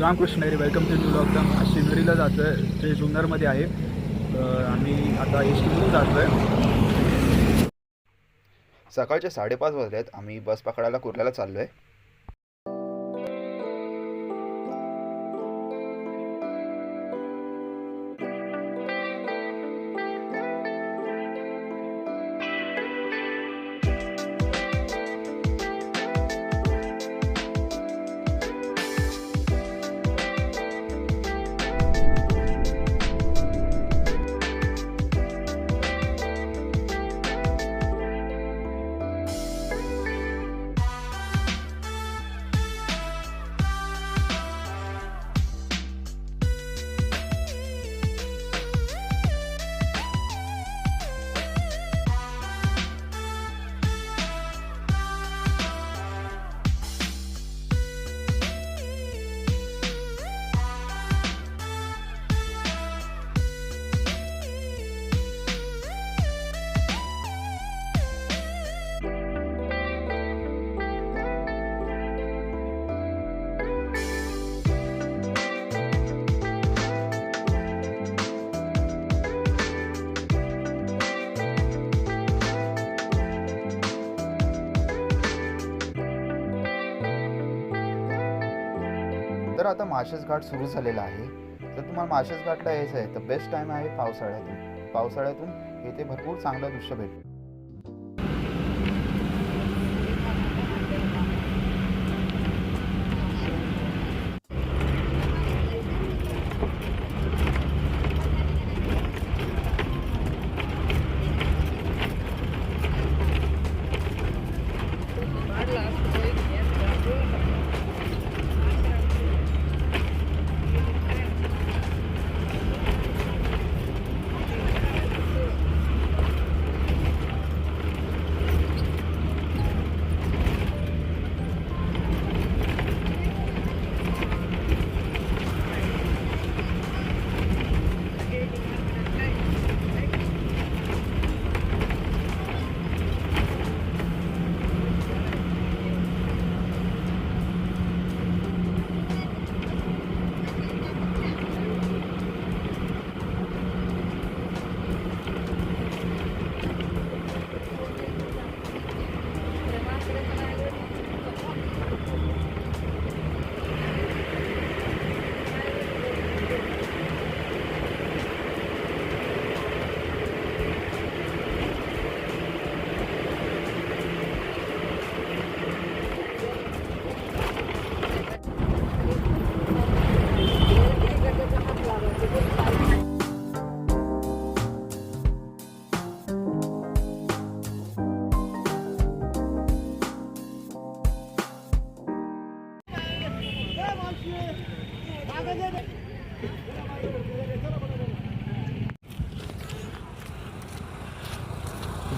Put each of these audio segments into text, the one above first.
Ramakrishna Hari. Welcome to new lockdown. आज शिवनेरीला जातो आहे, जे जुन्नरमध्ये आहे. आम्ही आता एसटीमधून जातो आहे. सकाळचे 5:30 वाजले आहेत. आम्ही बस पकडायला कुर्ल्याला चाललो आहे. तर आता माळशेज घाट सुरू झालेला आहे. तर तुम्हाला माळशेज घाटला यायचं आहे तर बेस्ट टाईम आहे पावसाळ्यातून येथे भरपूर चांगलं दृश्य भेटतं.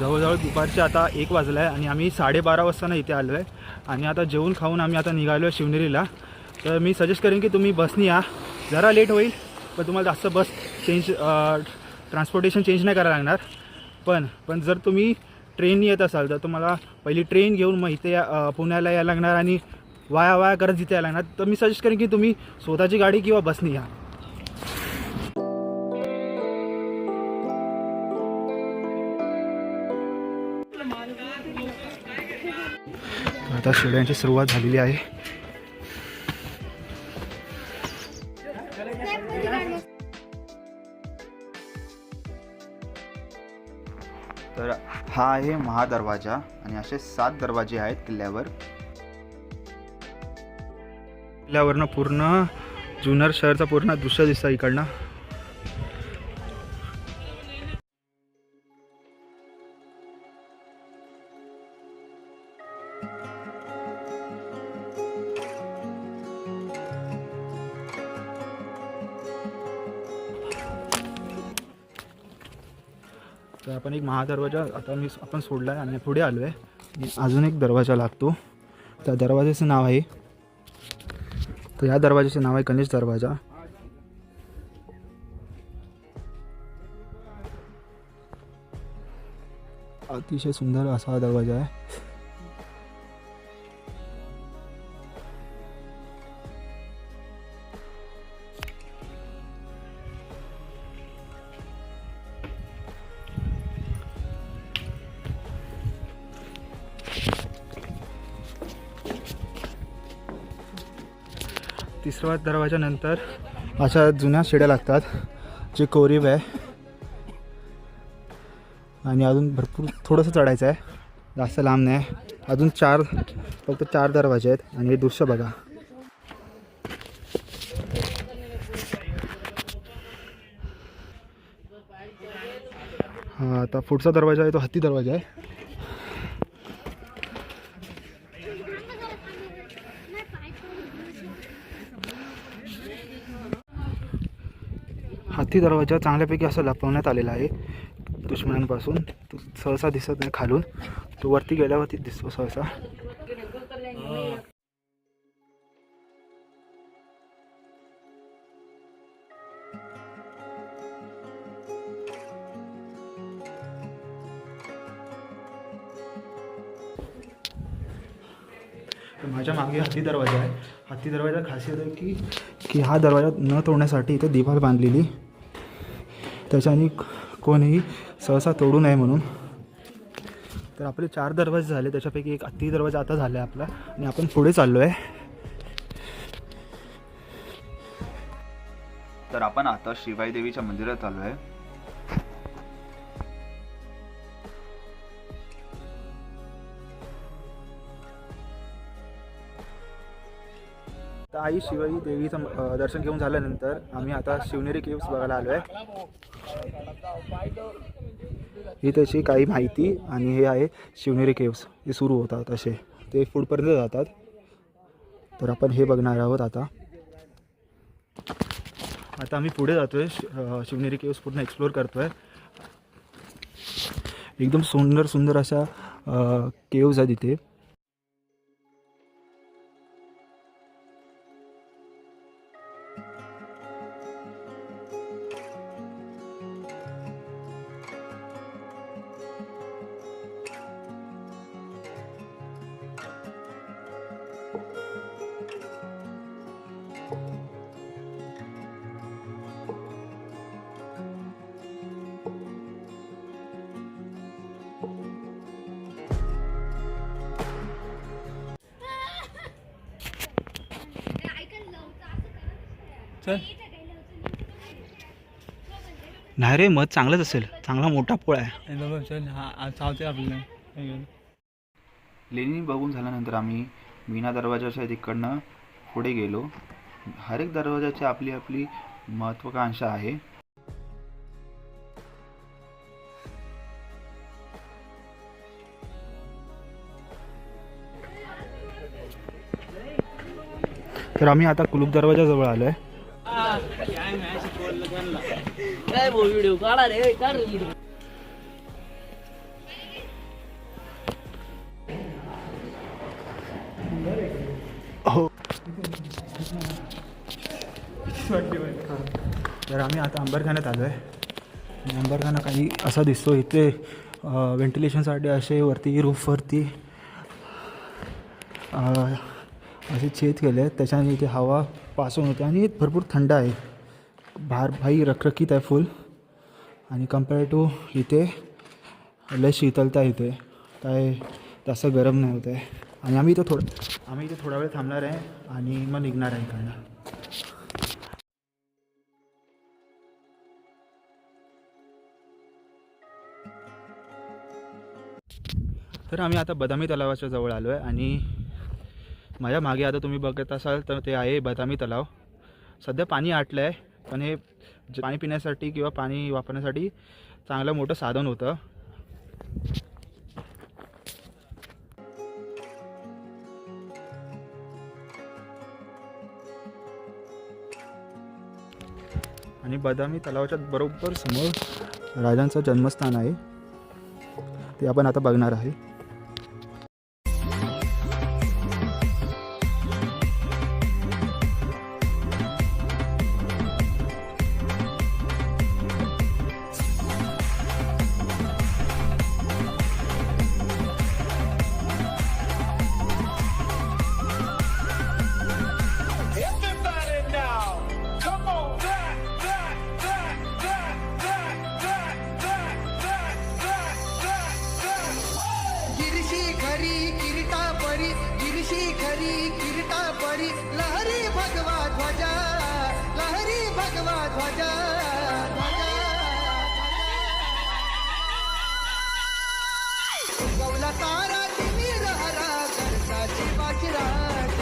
जवळजवळ दुपारचे आता 1 वाजला आहे आणि आम्ही 12:30 वाजता इथे आलो आहे. आणि आता जेवून खाऊन आम्ही आता निघालो आहे शिवनेरीला. तर मी सजेस्ट करेन की तुम्ही बसनी या. जरा लेट होईल पण तुम्हाला जास्त बस ट्रान्सपोर्टेशन चेंज नाही करायला लागणार. पण जर तुम्ही ट्रेननी येत असाल तर तुम्हाला पहिली ट्रेन घेऊन मग इथे पुण्याला यायला लागणार आणि वाया करत इथे यायला लागणार. तर मी सजेस्ट करेन की तुम्ही स्वतःची गाडी किंवा बसनी या. आता शेड्यांची सुरुवात झालेली आहे. तर हा आहे महादरवाजा आणि असे 7 दरवाजे आहेत किल्ल्यावर. किल्ल्यावरनं पूर्ण जुन्नर शहरचा पूर्ण दृश्य दिसतं इकडनं. तर आपण एक महादरवाजा आता आपण सोडला आहे आणि पुढे आलो आहे. आणि अजून एक दरवाजा लागतो. त्या दरवाजाचं नाव आहे, तर या दरवाजाचे नाव आहे गणेश दरवाजा. अतिशय सुंदर असा हा दरवाजा आहे. तिसऱ्या दरवाजानंतर अशा जुन्या शिड्या लागतात जे कोरीव आहे आणि अजून भरपूर थोडंसं चढायचं आहे, जास्त लांब नाही. अजून फक्त 4 दरवाजे आहेत आणि हे दृश्य बघा. हा आता पुढचा दरवाजा आहे तो हत्ती दरवाजा आहे. हत्ती दरवाजा चांगल्यापैकी असं लपवण्यात आलेला आहे दुश्मनांपासून. तो सहसा दिसत नाही खालून, तो वरती गेल्यावरती दिसतो सहसा. माझ्या मागे हत्ती दरवाजा आहे. हत्ती दरवाजा खासियत आहे की हा दरवाजा न तोडण्यासाठी इथे दिवार बांधलेली, त्याच्याने कोणीही सहसा तोडू नये म्हणून. तर आपले 4 दरवाजे झाले, त्याच्यापैकी एक हत्ती दरवाजा आता झाला आहे आपला आणि आपण पुढे चाललो आहे. तर आपण आता शिवाई देवीच्या मंदिरात आलो आहे. तर आई शिवाई देवीचं दर्शन घेऊन झाल्यानंतर आम्ही आता शिवनेरी केव्स बघायला आलो आहे. ही त्याची काही माहिती आणि हे आहे शिवनेरी केव्स. हे सुरू होतात असे, ते पुढपर्यंत जातात. तर आपण हे बघणार आहोत आता आम्ही पुढे जातो आहे. शिवनेरी केव्स पूर्ण एक्सप्लोअर करतो आहे. एकदम सुंदर अशा केव्स आहेत इथे. नाही रे, मध चांगलंच असेल, चांगला मोठा पोळा आहे. लेणी बघून झाल्यानंतर आम्ही मीना दरवाजाच्या तिकडनं पुढे गेलो. हर एक दरवाजाची आपली आपली महत्त्वाकांक्षा आहे. तर आम्ही आता कुलूप दरवाजाजवळ आलो आहे. हो, तर आम्ही आता अंबरखान्यात आलो आहे. अंबरखाना काही असा दिसतो. इथे व्हेंटिलेशनसाठी असे वरती रूफवरती असे छेद केले आहेत, त्याच्याने इथे हवा पास होऊन होते आणि भरपूर थंड आहे. बाहेर भाई रखरखीत आहे फुल आणि कम्पेअर टू इथे लय शीतलता इथे, काय जास्त गरम नाही होत आहे. आणि आम्ही इथे थोडा वेळ थांबणार आहे आणि मग निघणार आहे इकडनं. तर आम्ही आता बदामी तलावाच्या जवळ आलो आहे आणि माझ्या मागे आता तुम्ही बघत असाल तर ते आहे बदामी तलाव. सध्या पाणी आटलं आहे, पण हे पाणी पिण्यासाठी किंवा पाणी वापरण्यासाठी चांगलं मोठं साधन होतं. आणि बदामी तलावाच्या बरोबर समोर राजांचं जन्मस्थान आहे, ते आपण आता बघणार आहे. गिरशी खरी किरीटा परी लहरी भगवा ध्वजा लहरी भगवा ध्वजा गौला तारा तिमीर हरा करताची बाजीराट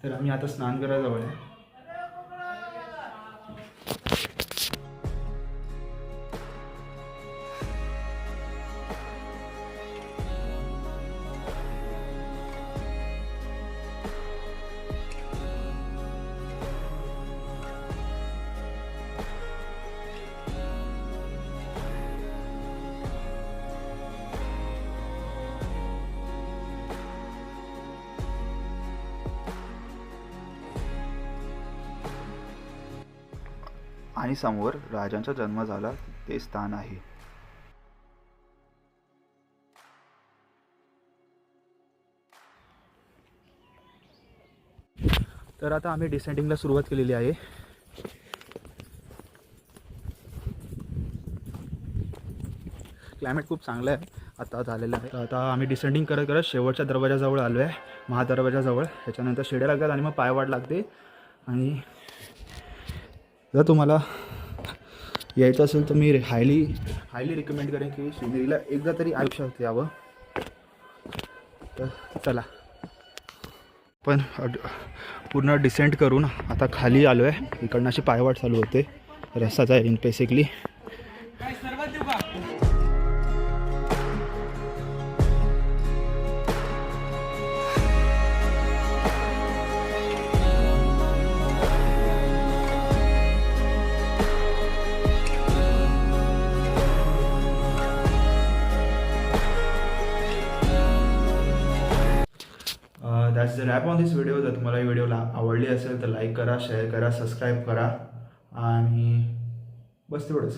तर आम्ही आता स्नान करायला जवळ आहे. आणि समोर राजांचा जन्म झाला ते स्थान आहे. तर आता आम्ही डिसेंडिंगला सुरुवात केलेली आहे. क्लायमेट खूप चांगलं आहे आता झालेलं आहे. तर आता आम्ही डिसेंडिंग करत करत शेवटच्या दरवाजाजवळ आलो आहे, महादरवाजाजवळ. त्याच्यानंतर शिड्या लागतात आणि मग पायवाट लागते. आणि जर तुम्हाला यायचं असेल तर मी हायली रिकमेंड करेन की शिवनेरीला एकदा तरी आयुष्यात यावं. तर चला, पण पूर्ण डिसेंट करून आता खाली आलो आहे. इकडनं अशी पायवाट चालू होते, रस्ताच आहे basically. That's the wrap on this video. जर तुम्हाला ही व्हिडिओ आवडली असेल तर लाईक करा, शेअर करा, सबस्क्राईब करा आणि बस तेवढंच.